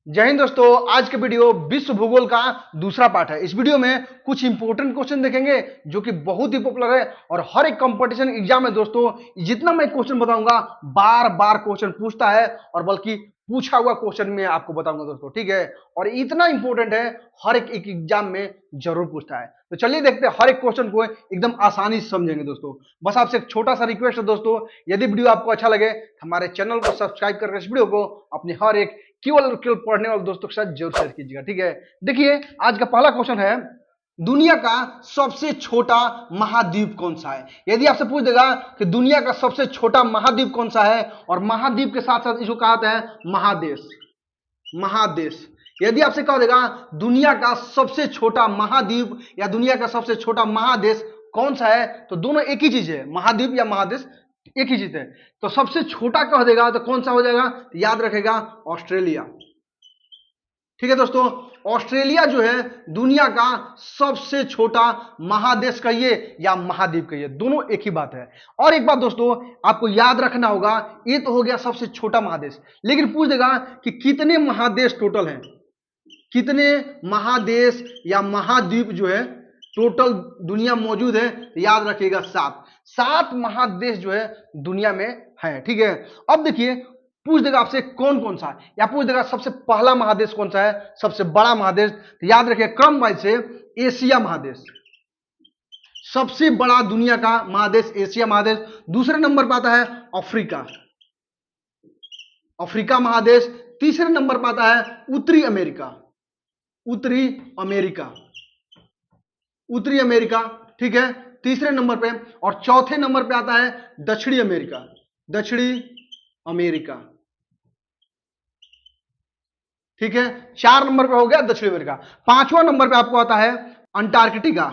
जय हिंद दोस्तों। आज के वीडियो विश्व भूगोल का दूसरा पार्ट है। इस वीडियो में कुछ इंपोर्टेंट क्वेश्चन देखेंगे जो कि बहुत ही पॉपुलर है और हर एक कंपटीशन एग्जाम में दोस्तों जितना मैं क्वेश्चन बताऊंगा बार बार क्वेश्चन पूछता है और बल्कि पूछा हुआ क्वेश्चन में आपको बताऊंगा दोस्तों, ठीक है। और इतना इंपॉर्टेंट है, हर एक एग्जाम में जरूर पूछता है। तो चलिए देखते हैं, हर एक क्वेश्चन को एकदम आसानी से समझेंगे दोस्तों। बस आपसे एक छोटा सा रिक्वेस्ट है दोस्तों, यदि वीडियो आपको अच्छा लगे हमारे चैनल को सब्सक्राइब करके इस वीडियो को अपने हर एक केवल पढ़ने वाले दोस्तों के साथ जरूर शेयर कीजिएगा, ठीक है। देखिए आज का पहला क्वेश्चन है, दुनिया का सबसे छोटा महाद्वीप कौन सा है। यदि आपसे पूछ देगा कि दुनिया का सबसे छोटा महाद्वीप कौन सा है, और महाद्वीप के साथ साथ इसको कहा जाता है महादेश। महादेश यदि आपसे कह देगा दुनिया का सबसे छोटा महाद्वीप या दुनिया का सबसे छोटा महादेश कौन सा है, तो दोनों एक ही चीज है, महाद्वीप या महादेश एक ही चीज है। तो सबसे छोटा कह देगा तो कौन सा हो जाएगा, तो याद रखेगा ऑस्ट्रेलिया, ठीक है दोस्तों। ऑस्ट्रेलिया जो है दुनिया का सबसे छोटा महादेश कहिए या महाद्वीप कहिए, दोनों एक ही बात है। और एक बात दोस्तों आपको याद रखना होगा, ये तो हो गया सबसे छोटा महादेश, लेकिन पूछ देगा कि कितने महादेश टोटल हैं, कितने महादेश या महाद्वीप जो है टोटल दुनिया मौजूद है, तो याद रखिएगा सात महादेश जो है दुनिया में है, ठीक है। अब देखिए पूछ देगा आपसे कौन कौन सा, या पूछ देगा सबसे पहला महादेश कौन सा है, सबसे बड़ा महादेश, तो याद रखिए क्रम वाइज से एशिया महादेश, सबसे बड़ा दुनिया का महादेश एशिया महादेश। दूसरे नंबर पर आता है अफ्रीका, अफ्रीका महादेश। तीसरे नंबर पर आता है उत्तरी अमेरिका, उत्तरी अमेरिका, उत्तरी अमेरिका, ठीक है, तीसरे नंबर पे। और चौथे नंबर पे आता है दक्षिणी अमेरिका, दक्षिणी अमेरिका, ठीक है। 4 नंबर पे हो गया दक्षिणी अमेरिका। 5वां नंबर पे आपको आता है अंटार्कटिका,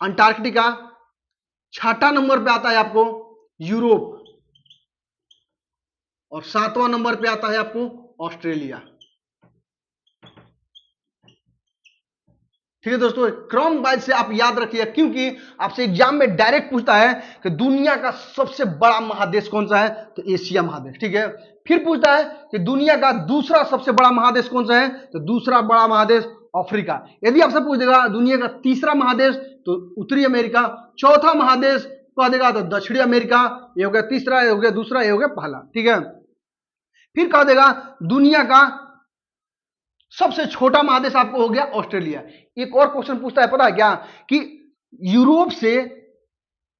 अंटार्कटिका। 6ठा नंबर पे आता है आपको यूरोप, और 7वां नंबर पे आता है आपको ऑस्ट्रेलिया, ठीक है दोस्तों। क्रम वाइज से आप याद रखिए, क्योंकि आपसे एग्जाम में डायरेक्ट पूछता है कि दुनिया का सबसे बड़ा महादेश कौन सा है, तो एशिया महादेश, ठीक है। फिर पूछता है कि दुनिया का दूसरा सबसे बड़ा महादेश कौन सा है, तो दूसरा बड़ा महादेश अफ्रीका। यदि आपसे पूछ देगा दुनिया का तीसरा महादेश, तो उत्तरी अमेरिका। चौथा महादेश कह देगा तो दक्षिणी अमेरिका। ये हो गया तीसरा, ये हो गया दूसरा, ये हो गया पहला, ठीक है। फिर कह देगा दुनिया का सबसे छोटा महादेश आपको हो गया ऑस्ट्रेलिया। एक और क्वेश्चन पूछता है, पता है क्या, कि यूरोप से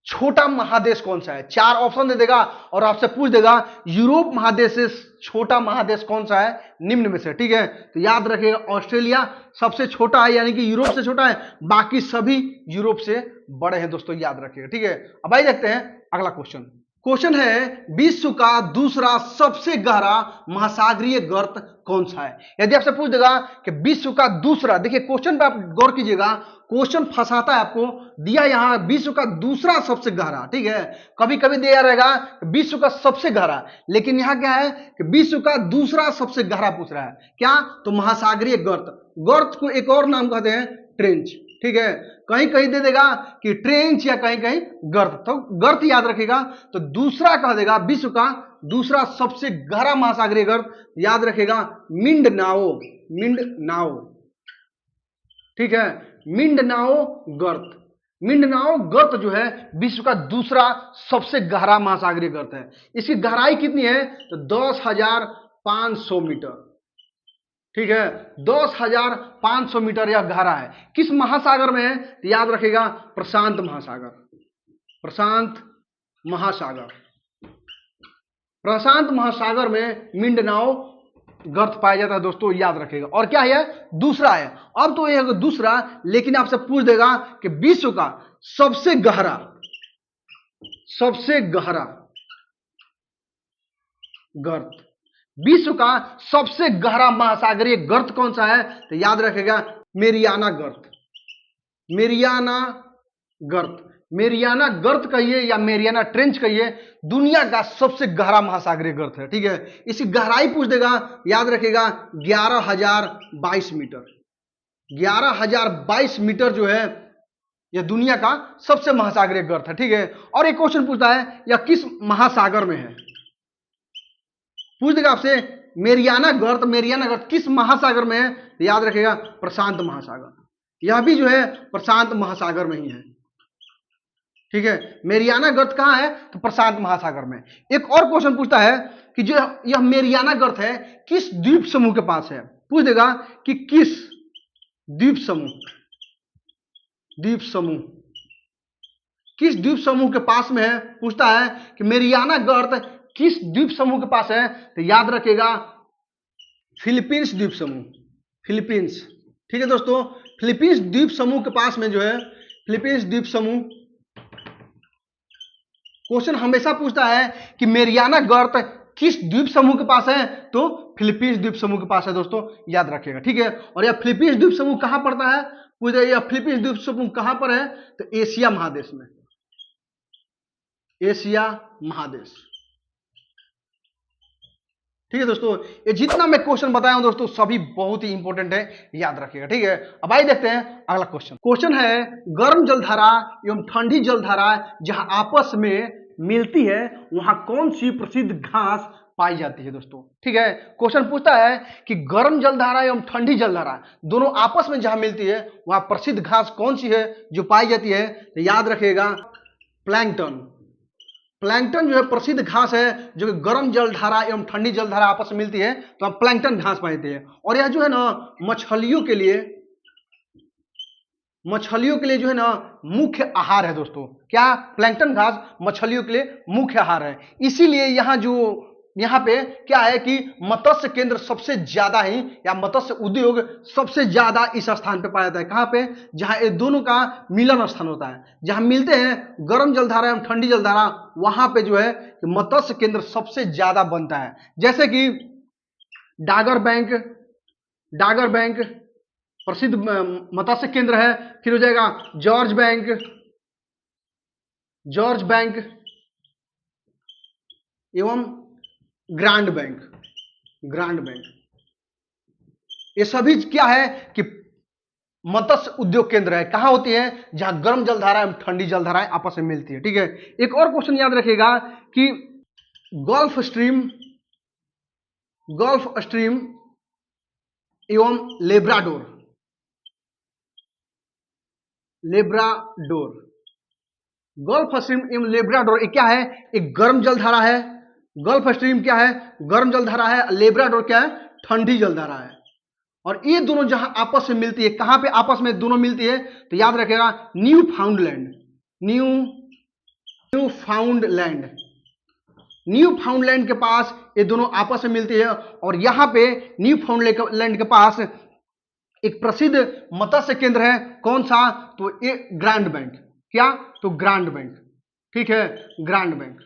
छोटा महादेश कौन सा है। 4 ऑप्शन दे देगा और आपसे पूछ देगा यूरोप महादेश से छोटा महादेश कौन सा है निम्न में से, ठीक है। तो याद रखिएगा ऑस्ट्रेलिया सबसे छोटा है, यानी कि यूरोप से छोटा है, बाकी सभी यूरोप से बड़े हैं दोस्तों, याद रखिएगा, ठीक है। अब आइए देखते हैं अगला क्वेश्चन। क्वेश्चन है, विश्व का दूसरा सबसे गहरा महासागरीय गर्त कौन सा है। यदि आपसे पूछ देगा कि विश्व का दूसरा, देखिए क्वेश्चन पे आप गौर कीजिएगा, क्वेश्चन फंसाता है आपको। दिया यहां विश्व का दूसरा सबसे गहरा, ठीक है। कभी कभी दिया रहेगा विश्व का सबसे गहरा, लेकिन यहां क्या है कि विश्व का दूसरा सबसे गहरा पूछ रहा है, क्या, तो महासागरीय गर्त। गर्त को एक और नाम कहते हैं ट्रेंच, ठीक है। कहीं कहीं दे देगा कि ट्रेंच या कहीं कहीं गर्त, तो गर्त याद रखेगा। तो दूसरा कह देगा विश्व का दूसरा सबसे गहरा महासागरीय गर्त, याद रखेगा मिंडनाओ, मिंडनाओ, ठीक है, मिंडनाओ गर्त। मिंडनाओ गर्त जो है विश्व का दूसरा सबसे गहरा महासागरीय गर्त है। इसकी गहराई कितनी है, तो 10,500 मीटर, ठीक है, 10,500 मीटर यह गहरा है। किस महासागर में है, तो याद रखेगा प्रशांत महासागर, प्रशांत महासागर। प्रशांत महासागर में मिंडनाओ गर्त पाया जाता है दोस्तों, याद रखेगा। और क्या है, दूसरा है। अब तो यह दूसरा, लेकिन आपसे पूछ देगा कि विश्व का सबसे गहरा, सबसे गहरा गर्त, विश्व का सबसे गहरा महासागरीय गर्त कौन सा है, तो याद रखेगा मेरियाना गर्त, मेरियाना गर्त। मेरियाना गर्त कहिए या मेरियाना ट्रेंच कहिए, दुनिया का सबसे गहरा महासागरीय गर्त है, ठीक है। इसकी गहराई पूछ देगा, याद रखेगा 11,022 मीटर, 11,022 मीटर जो है यह दुनिया का सबसे महासागरीय गर्त है, ठीक है। और एक क्वेश्चन पूछता है यह किस महासागर में है, पूछ देगा आपसे मेरियाना गर्त किस महासागर में है? तो याद रखिएगा प्रशांत महासागर। यह भी जो है प्रशांत महासागर में ही है। ठीक है, मेरियाना गर्त कहां है? तो प्रशांत महासागर में। एक और क्वेश्चन पूछता है कि जो यह मेरियाना गर्त है किस द्वीप समूह के पास है? पूछ देगा कि किस द्वीप समूह किस द्वीप समूह के पास में है? पूछता है कि मेरियाना गर्त किस द्वीप समूह के पास है? तो याद रखिएगा फिलीपींस द्वीप समूह, फिलीपींस। ठीक है दोस्तों, फिलीपींस द्वीप समूह के पास में जो है फिलीपींस द्वीप समूह। क्वेश्चन हमेशा पूछता है कि मेरियाना गर्त किस द्वीप समूह के पास है? तो फिलीपींस द्वीप समूह के पास है दोस्तों, याद रखिएगा। ठीक है, और यह फिलीपींस द्वीप समूह कहां पड़ता है? पूछ यह फिलीपींस द्वीप समूह कहां पर है? तो एशिया महादेश में, एशिया महादेश। ठीक है दोस्तों, ये जितना मैं क्वेश्चन बताया हूं दोस्तों सभी बहुत ही इंपॉर्टेंट है, याद रखिएगा। ठीक है, अब आइए देखते हैं अगला क्वेश्चन। क्वेश्चन है गर्म जलधारा एवं ठंडी जलधारा जहां आपस में मिलती है वहां कौन सी प्रसिद्ध घास पाई जाती है दोस्तों? ठीक है, क्वेश्चन पूछता है कि गर्म जलधारा एवं ठंडी जलधारा दोनों आपस में जहां मिलती है वहां प्रसिद्ध घास कौन सी है जो पाई जाती है? तो याद रखिएगा प्लैंकटन। प्लैंकटन जो है प्रसिद्ध घास है जो कि गर्म जलधारा एवं ठंडी जलधारा आपस में मिलती है तो हम प्लैंकटन घास पाते हैं। और यह जो है ना मछलियों के लिए जो है ना मुख्य आहार है दोस्तों। क्या? प्लैंकटन घास मछलियों के लिए मुख्य आहार है। इसीलिए यहाँ पे क्या है कि मत्स्य केंद्र सबसे ज्यादा ही या मत्स्य उद्योग सबसे ज्यादा इस स्थान पे पाया जाता है। कहां पे? जहां ये दोनों का मिलन स्थान होता है, जहां मिलते हैं गर्म जलधारा एवं ठंडी जलधारा, वहां पे जो है मत्स्य केंद्र सबसे ज्यादा बनता है। जैसे कि डागर बैंक प्रसिद्ध मत्स्य केंद्र है। फिर हो जाएगा जॉर्ज बैंक एवं ग्रांड बैंक। ये सभी क्या है कि मत्स्य उद्योग केंद्र है। कहां होती है? जहां गर्म जलधारा एवं ठंडी जलधाराएं आपस में मिलती है। ठीक है, एक और क्वेश्चन याद रखिएगा कि गल्फ स्ट्रीम एवं लेब्राडोर गल्फ स्ट्रीम एवं लेब्राडोर ये क्या है? एक गर्म जलधारा है। गल्फ स्ट्रीम क्या है? गर्म जलधारा है। लेब्राडोर क्या है? ठंडी जलधारा है। और ये दोनों जहां आपस में मिलती है, कहां पे आपस में दोनों मिलती है? तो याद रखिएगा न्यू फाउंडलैंड के पास ये दोनों आपस में मिलती है। और यहां पे न्यू फाउंडलैंड के पास एक प्रसिद्ध मत्स्य केंद्र है। कौन सा? तो ये ग्रांड बैंक। क्या? तो ग्रांड बैंक। ठीक है, ग्रांड बैंक।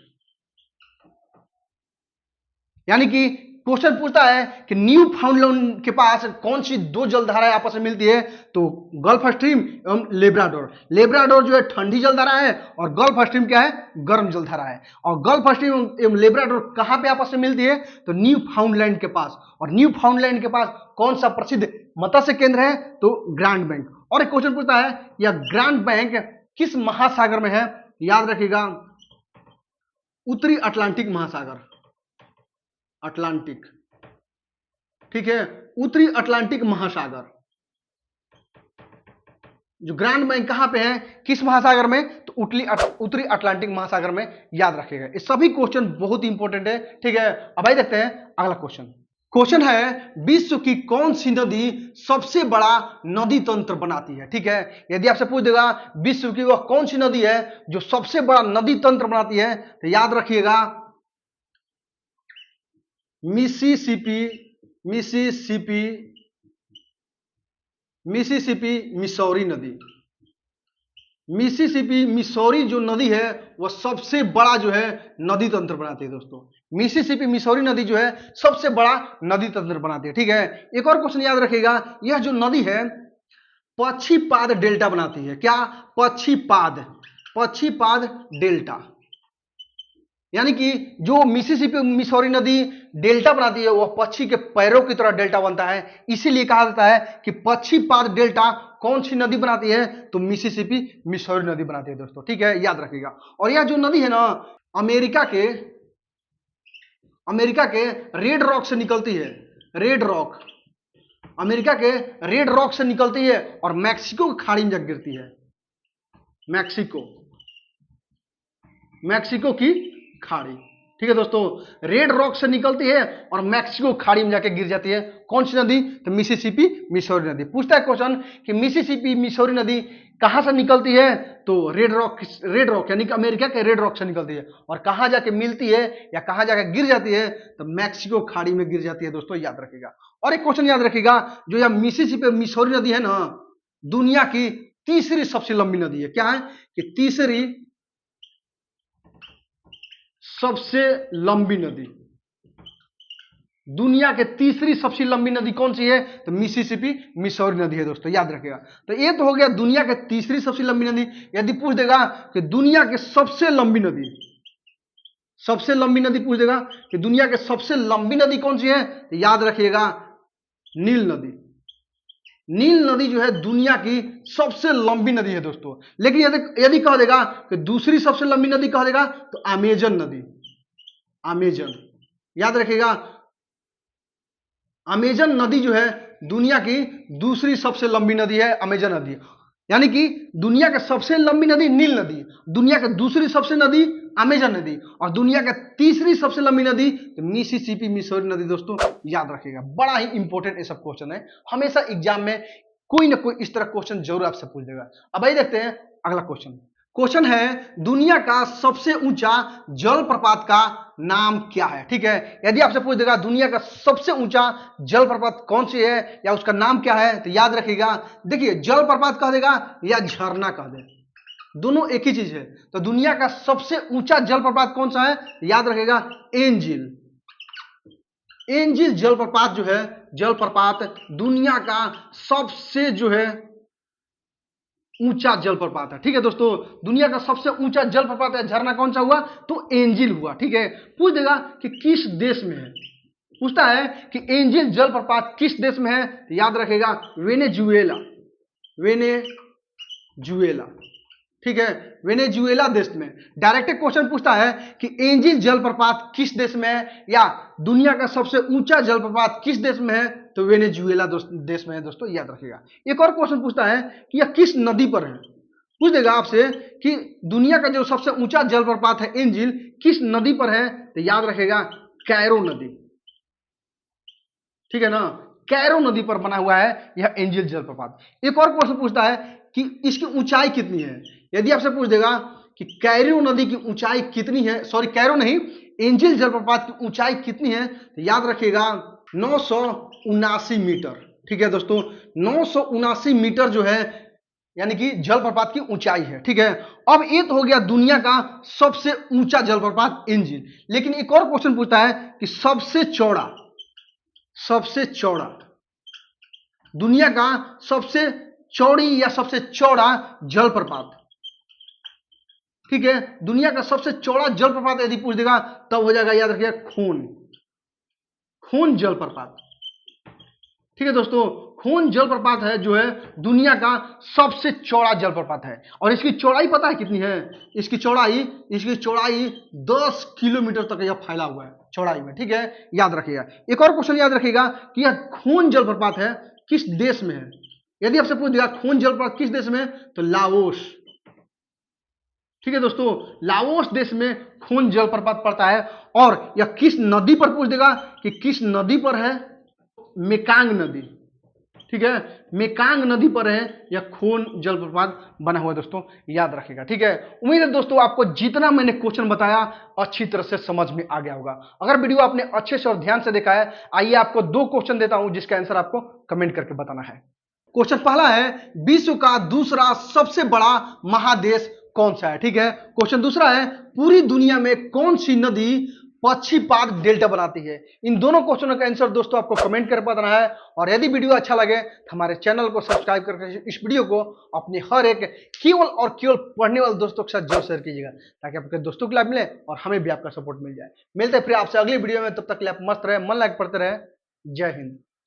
यानी कि क्वेश्चन पूछता है कि न्यू फाउंडलैंड के पास कौन सी दो जलधाराएं आपस में मिलती है? तो गल्फ स्ट्रीम एवं लेब्राडोर जो है ठंडी जलधारा है और गल्फ स्ट्रीम क्या है? गर्म जलधारा है। और गल्फ स्ट्रीम एवं लेब्राडोर कहां पे आपस में मिलती है? तो न्यू फाउंडलैंड के पास। और न्यू फाउंडलैंड के पास कौन सा प्रसिद्ध मत्स्य केंद्र है? तो ग्रांड बैंक। और एक क्वेश्चन पूछता है यह ग्रांड बैंक किस महासागर में है? याद रखिएगा उत्तरी अटलांटिक महासागर, ठीक है, उत्तरी अटलांटिक महासागर। जो ग्रांड बैंक कहां पे है? किस महासागर में? तो उत्तरी अटलांटिक महासागर में, याद रखिएगा। ये सभी क्वेश्चन बहुत इंपॉर्टेंट है। ठीक है, अब आइए देखते हैं अगला क्वेश्चन है विश्व की कौन सी नदी सबसे बड़ा नदी तंत्र बनाती है? ठीक है, यदि आपसे पूछ देगा विश्व की वह कौन सी नदी है जो सबसे बड़ा नदी तंत्र बनाती है, तो याद रखिएगा मिसिसिपी मिसौरी नदी। मिसिसिपी मिसौरी जो नदी है वह सबसे बड़ा जो है नदी तंत्र बनाती है दोस्तों। मिसिसिपी मिसौरी नदी जो है सबसे बड़ा नदी तंत्र बनाती है। ठीक है, एक और क्वेश्चन याद रखिएगा यह जो नदी है पक्षीपाद डेल्टा बनाती है। क्या? पक्षीपाद डेल्टा। यानी कि जो मिसिसिपी मिसौरी नदी डेल्टा बनाती है वह पक्षी के पैरों की तरह डेल्टा बनता है। इसीलिए कहा जाता है कि पक्षीपाद डेल्टा कौन सी नदी बनाती है? तो मिसिसिपी मिसौरी नदी बनाती है दोस्तों। ठीक है, याद रखिएगा। और यह जो नदी है ना अमेरिका के रेड रॉक से निकलती है, रेड रॉक, अमेरिका के रेड रॉक से निकलती है और मैक्सिको की खाड़ी में जा गिरती है। मैक्सिको, मैक्सिको की खाड़ी, ठीक है दोस्तों, रेड रॉक से निकलती है और मैक्सिको खाड़ी में जाके गिर जाती है। कौन सी नदी? तो मिसिसिपी मिसौरी नदी। पूछता है क्वेश्चन कि मिसिसिपी मिसौरी नदी कहां से निकलती है? तो रेड रॉक यानी कि अमेरिका के रेड रॉक से निकलती है। और कहां जाके मिलती है या कहां जाके गिर जाती है? तो मैक्सिको खाड़ी में गिर जाती है दोस्तों, याद रखिएगा। और एक क्वेश्चन याद रखिएगा, जो यह मिसिसिपी मिसौरी नदी है ना, दुनिया की तीसरी सबसे लंबी नदी है। क्या है? कि तीसरी सबसे लंबी नदी, दुनिया के तीसरी सबसे लंबी नदी कौन सी है? तो मिसिसिपी मिसौरी नदी है दोस्तों, याद रखिएगा। तो ये तो हो गया दुनिया के तीसरी सबसे लंबी नदी। यदि पूछ देगा कि दुनिया के सबसे लंबी नदी, सबसे लंबी नदी पूछ देगा कि दुनिया के सबसे लंबी नदी कौन सी है, तो याद रखिएगा नील नदी। नील नदी जो है दुनिया की सबसे लंबी नदी है दोस्तों। लेकिन यदि कह देगा कि दूसरी सबसे लंबी नदी कह देगा तो अमेजन नदी, अमेजन, याद रखिएगा अमेजन नदी जो है दुनिया की दूसरी सबसे लंबी नदी है, अमेजन नदी। यानी कि दुनिया की सबसे लंबी नदी नील नदी, दुनिया की दूसरी सबसे नदी अमेजन नदी, और दुनिया की तीसरी सबसे लंबी नदी तो मिसिसिपी मिसौरी नदी दोस्तों, याद रखिएगा। बड़ा ही इंपॉर्टेंट ये सब क्वेश्चन है, हमेशा एग्जाम में कोई ना कोई इस तरह क्वेश्चन जरूर आपसे पूछ देगा। अब आइए देखते हैं अगला क्वेश्चन। क्वेश्चन है दुनिया का सबसे ऊंचा जलप्रपात का नाम क्या है? ठीक है, यदि आपसे पूछ देगा दुनिया का सबसे ऊंचा जलप्रपात कौन सी है या उसका नाम क्या है, तो याद रखिएगा, देखिए जलप्रपात कह देगा या झरना कह दे, दोनों एक ही चीज है। तो दुनिया का सबसे ऊंचा जलप्रपात कौन सा है? याद रखिएगा एंजिल। एंजिल जलप्रपात जो है, जलप्रपात दुनिया का सबसे जो है ऊंचा जलप्रपात है। ठीक है दोस्तों, दुनिया का सबसे ऊंचा जलप्रपात है, झरना कौन सा हुआ? तो एंजिल हुआ। ठीक है, पूछ देगा कि किस देश में है, पूछता है कि एंजिल जलप्रपात किस देश में है, तो याद रखेगा वेनेजुएला, वेनेजुएला। ठीक है, वेनेजुएला देश में। डायरेक्ट क्वेश्चन पूछता है कि एंजिल जलप्रपात किस देश में है या दुनिया का सबसे ऊंचा जलप्रपात किस देश में है, तो वेनेजुएला देश में है दोस्तों, याद रखिएगा। एक और क्वेश्चन पूछता है कि यह किस नदी पर है, पूछ देगा आपसे कि दुनिया का जो सबसे ऊंचा जलप्रपात है एंजिल किस नदी पर है, तो याद रखेगा कैरो नदी। ठीक है ना, कैरो नदी पर बना हुआ है यह एंजिल जलप्रपात। एक और क्वेश्चन पूछता है कि इसकी ऊंचाई कितनी है। यदि आपसे पूछ देगा कि कैरो नदी की ऊंचाई कितनी है, सॉरी कैरो नहीं, एंजिल जलप्रपात की ऊंचाई कितनी है, तो याद रखिएगा 979 मीटर। ठीक है दोस्तों, 979 मीटर जो है यानी कि जलप्रपात की ऊंचाई है। ठीक है, अब ये तो हो गया दुनिया का सबसे ऊंचा जलप्रपात एंजिल। लेकिन एक और क्वेश्चन पूछता है कि सबसे चौड़ा, सबसे चौड़ा, दुनिया का सबसे चौड़ी या सबसे चौड़ा जलप्रपात। ठीक है, दुनिया का सबसे चौड़ा जलप्रपात यदि पूछ देगा तब हो जाएगा, याद रखिएगा खून, खून जलप्रपात। ठीक है दोस्तों, खून जलप्रपात है जो है दुनिया का सबसे चौड़ा जलप्रपात है। और इसकी चौड़ाई पता है कितनी है? इसकी चौड़ाई 10 किलोमीटर तक यह फैला हुआ है चौड़ाई में। ठीक है, याद रखिएगा। एक और क्वेश्चन याद रखिएगा कि यह खून जलप्रपात है किस देश में है। यदि आपसे पूछ दिया खून जलप्रपात किस देश में, तो लाओस। ठीक है दोस्तों, लाओस देश में खून जलप्रपात पड़ता है। और यह किस नदी पर पूछ देगा कि किस नदी पर है, मेकांग नदी। ठीक है, मेकांग नदी पर है यह खून जलप्रपात बना हुआ है दोस्तों, याद रखिएगा। ठीक है, उम्मीद है दोस्तों आपको जितना मैंने क्वेश्चन बताया अच्छी तरह से समझ में आ गया होगा। अगर वीडियो आपने अच्छे से और ध्यान से देखा है, आइए आपको 2 क्वेश्चन देता हूं जिसका आंसर आपको कमेंट करके बताना है। क्वेश्चन पहला है विश्व का दूसरा सबसे बड़ा महादेश कौन सा है। ठीक है, क्वेश्चन दूसरा है पूरी दुनिया में कौन सी नदी पक्षीपाद डेल्टा बनाती है। इन दोनों क्वेश्चनों का आंसर दोस्तों आपको कमेंट कर बताना है। और यदि वीडियो अच्छा लगे तो हमारे चैनल को सब्सक्राइब करके इस वीडियो को अपने हर एक केवल और केवल पढ़ने वाले दोस्तों के साथ जरूर शेयर कीजिएगा, ताकि आपके दोस्तों को लाभ मिले और हमें भी आपका सपोर्ट मिल जाए। मिलते हैं फिर आपसे अगली वीडियो में, तब तक के लिए आप मस्त रहे, मन लायक पढ़ते रहे। जय हिंद।